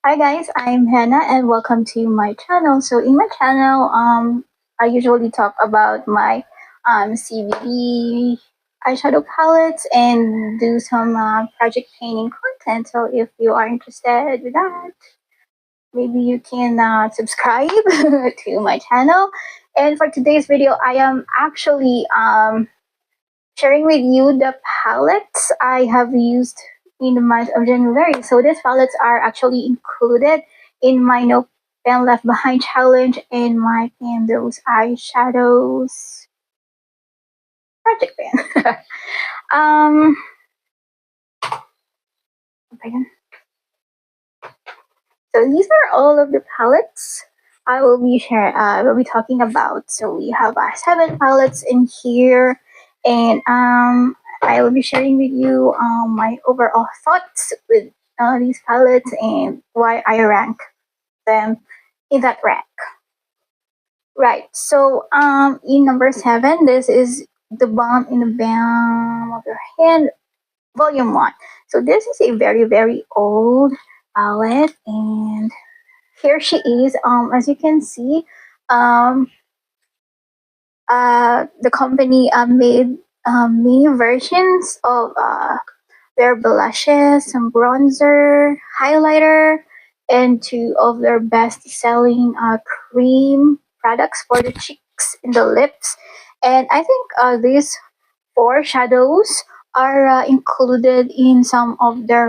Hi guys, I'm Hannah and welcome to my channel. So in my channel, I usually talk about my CBD eyeshadow palettes and do some project painting content. So if you are interested with that, maybe you can subscribe to my channel. And for today's video, I am actually sharing with you the palettes I have used in the month of January. So these palettes are actually included in my No Pen Left Behind challenge and my Candles eyeshadows project pen. um, so these are all of the palettes I will be talking about. So we have 7 palettes in here, and I will be sharing with you my overall thoughts with these palettes and why I rank them in that rank. Right. So in number 7, this is the Balm in the Balm of Your Hand, Volume 1. So this is a very old palette, and here she is. As you can see, um, the company made mini versions of their blushes, some bronzer, highlighter, and 2 of their best-selling cream products for the cheeks and the lips. And I think these 4 shadows are included in some of their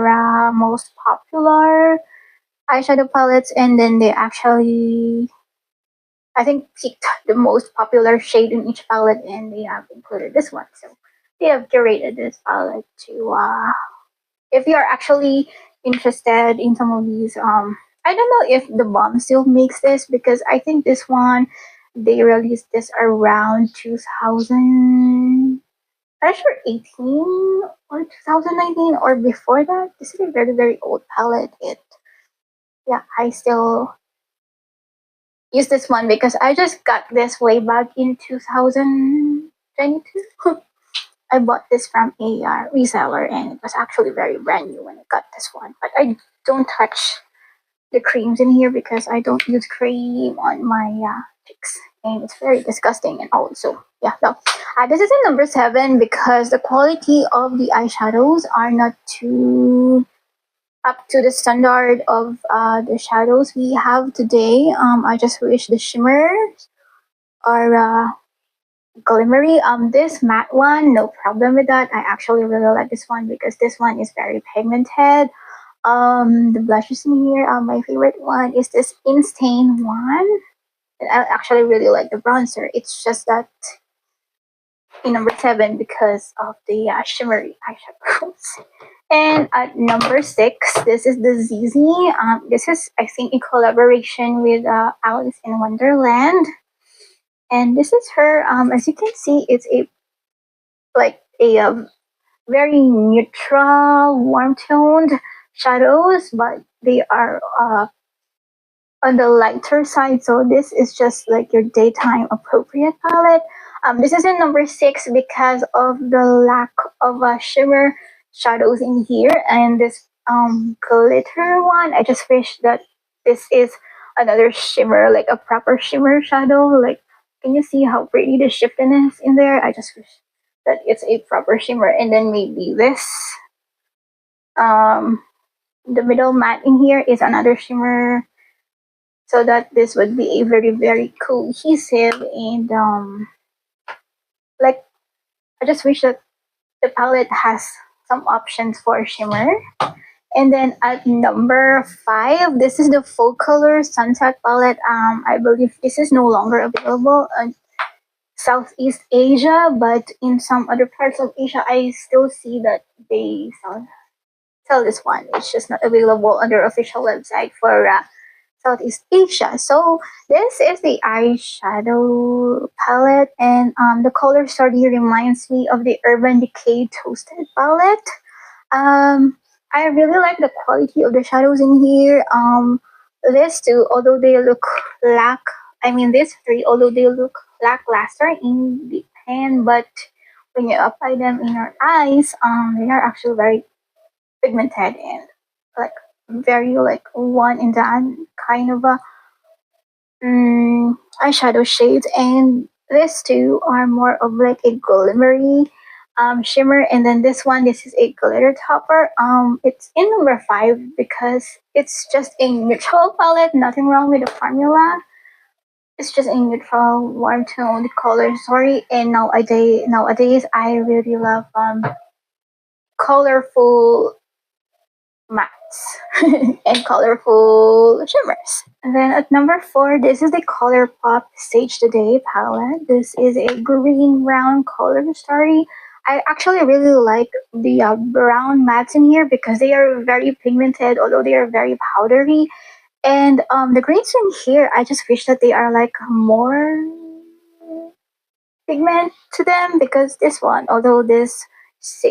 most popular eyeshadow palettes, and then they actually, I think, picked the most popular shade in each palette, and they have included this one. So they have curated this palette to if you're actually interested in some of these. I don't know if the Balm still makes this, because I think this one they released this around 2000, I'm sure 18 or 2019 or before that. This is a very old palette. I still use this one because I just got this way back in 2022. I bought this from a reseller, and it was actually very brand new when I got this one. But I don't touch the creams in here because I don't use cream on my cheeks, and it's very disgusting. And also, this is in number 7 because the quality of the eyeshadows are not too up to the standard of the shadows we have today. I just wish the shimmers are glimmery. This matte one, no problem with that. I actually really like this one because this one is very pigmented. The blushes in here, my favorite one is this Instain one. And I actually really like the bronzer. It's just that in number 7 because of the shimmery eyeshadows. And at number 6, this is the ZZ. This is, I think, in collaboration with Alice in Wonderland. And this is her. As you can see, it's a very neutral, warm toned shadows, but they are on the lighter side. So this is just like your daytime appropriate palette. This is in number 6 because of the lack of shimmer shadows in here, and this glitter one. I just wish that this is another shimmer, like a proper shimmer shadow. Like, can you see how pretty the shiftiness in there? I just wish that it's a proper shimmer. And then maybe this, the middle matte in here is another shimmer, so that this would be a very cohesive. And like, I just wish that the palette has some options for shimmer. And then at number 5, this is the Focallure Sunset palette. I believe this is no longer available in Southeast Asia, but in some other parts of Asia, I still see that they sell this one. It's just not available on their official website for Southeast Asia. So this is the eyeshadow palette, and the color story reminds me of the Urban Decay Toasted palette. I really like the quality of the shadows in here. These 2, although they look these 3, although they look lackluster in the pan, but when you apply them in your eyes, they are actually very pigmented and like very like one and done kind of a eyeshadow shades, and these two are more of like a glimmery shimmer, and then this is a glitter topper. It's in number 5 because it's just a neutral palette. Nothing wrong with the formula. It's just a neutral, warm toned color story, and nowadays I really love colorful mattes and colorful shimmers. And then at number 4, this is the ColourPop Stage Today palette. This is a green brown color story. I actually really like the brown mattes in here because they are very pigmented, although they are very powdery. And the greens in here, I just wish that they are like more pigment to them, because this one, although this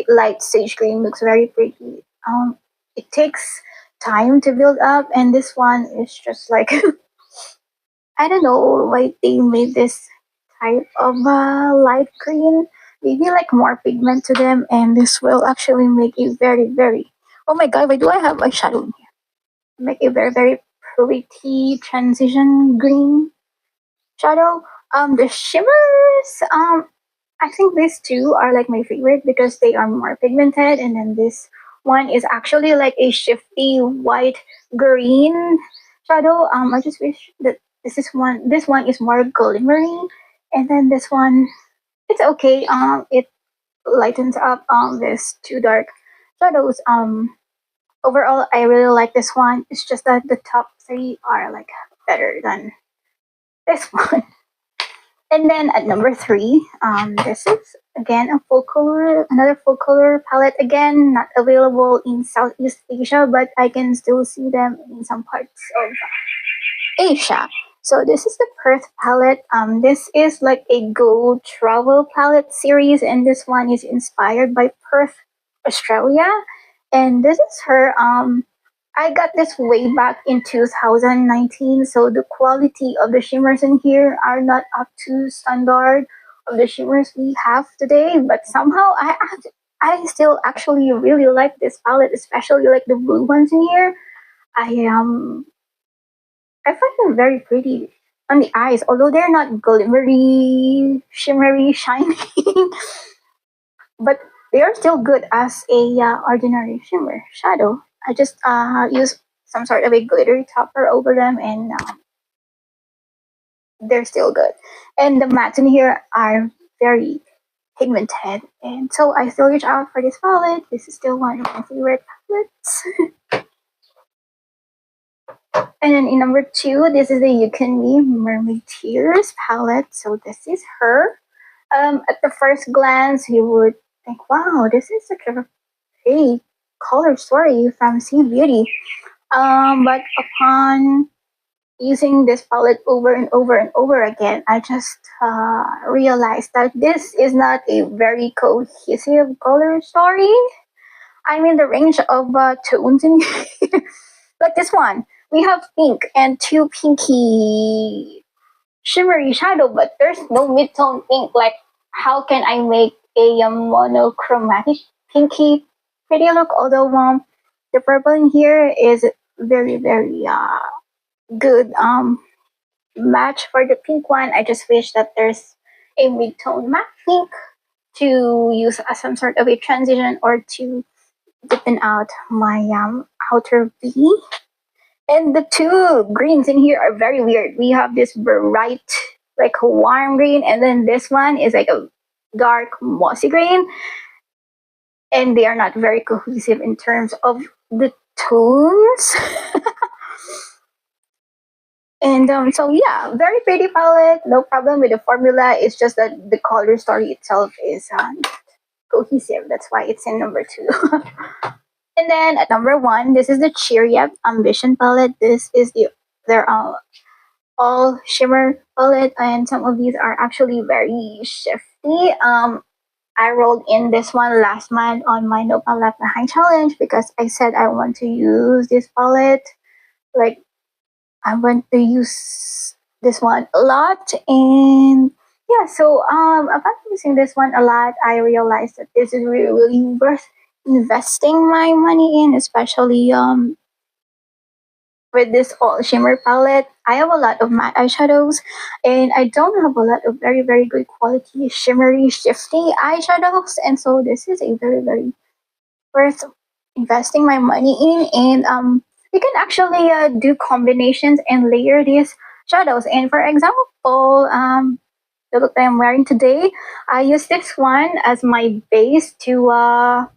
light sage green looks very pretty, it takes time to build up, and this one is just like I don't know why they made this type of light green. Maybe like more pigment to them, and this will actually make a very, oh my god, why do I have eyeshadow in here? Make a very pretty transition green shadow. The shimmers, I think these two are like my favorite because they are more pigmented, and then this one is actually like a shifty white green shadow. I just wish that this one is more glimmery, and then this one, it's okay. It lightens up this two dark shadows. Overall, I really like this one. It's just that the top 3 are like better than this one. And then at number 3, this is again a another full color palette. Again, not available in Southeast Asia, but I can still see them in some parts of Asia. So this is the Perth palette. This is like a Go Travel palette series, and this one is inspired by Perth, Australia. And this is her. I got this way back in 2019, so the quality of the shimmers in here are not up to standard of the shimmers we have today. But somehow I still actually really like this palette, especially like the blue ones in here. I find them very pretty on the eyes, although they're not glimmery, shimmery, shiny, but they are still good as a ordinary shimmer shadow. I just use some sort of a glittery topper over them, and they're still good. And the mattes in here are very pigmented, and so I still reach out for this palette. This is still one of my favorite palettes. And then in number 2, this is the You Can Be Mermaid Tears palette. So this is her. At the first glance, you would think, wow, this is such a pretty color story from Sea Beauty. But upon using this palette over and over again, I just realized that this is not a very cohesive color story. I mean, the range of tones in here. Like this one, we have pink and 2 pinky shimmery shadow, but there's no mid-tone pink. Like, how can I make a monochromatic pinky pretty look? Although the purple in here is very good match for the pink one. I just wish that there's a mid-tone matte pink to use as some sort of a transition, or to deepen out my outer V. And the 2 greens in here are very weird. We have this bright, like warm green, and then this one is like a dark mossy green. And they are not very cohesive in terms of the tones. And so yeah, very pretty palette. No problem with the formula. It's just that the color story itself is cohesive. That's why it's in number 2. And then at number 1, this is the Cheery Up Ambition palette. This is their all shimmer palette, and some of these are actually very shifty. I rolled in this one last month on my No Palette Left Behind challenge because I said I want to use this palette. Like, I want to use this one a lot, and yeah, so upon using this one a lot, I realized that this is really worth investing my money in, especially with this all shimmer palette. I have a lot of matte eyeshadows, and I don't have a lot of very, very good quality shimmery, shifty eyeshadows. And so this is a very, very worth investing my money in. And you can actually do combinations and layer these shadows. And for example, the look that I'm wearing today, I use this one as my base to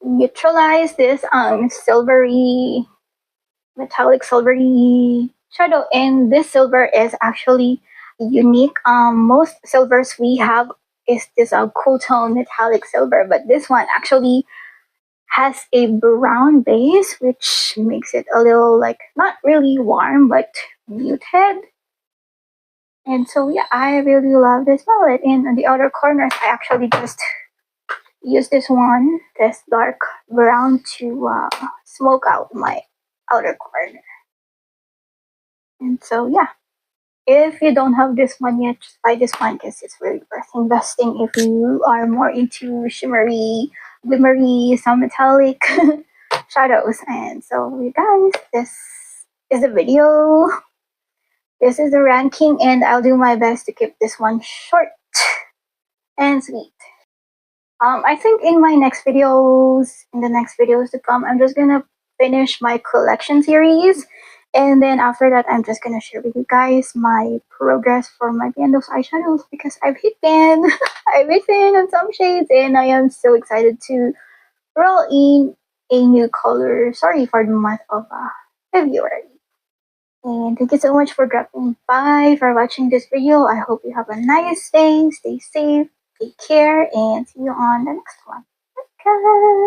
neutralize this silvery, metallic silvery shadow. And this silver is actually unique. Most silvers we have is this cool tone metallic silver, but this one actually has a brown base, which makes it a little like not really warm but muted. And so yeah, I really love this palette. And on the outer corners, I actually just use this one, this dark brown, to smoke out my outer corner. And so yeah, if you don't have this one yet, just buy this one because it's really worth investing if you are more into shimmery, glimmery, some metallic shadows. And so you guys, this is the video. This is the ranking, and I'll do my best to keep this one short and sweet. I think in my next videos, in the next videos to come, I'm just gonna finish my collection series, and then after that, I'm just gonna share with you guys my progress for my Bandos eyeshadows because I've hit pan, I've hit pan on some shades, and I am so excited to roll in a new color. Sorry for the month of February. And thank you so much for dropping by, for watching this video. I hope you have a nice day, stay safe, take care, and see you on the next one. Bye, guys.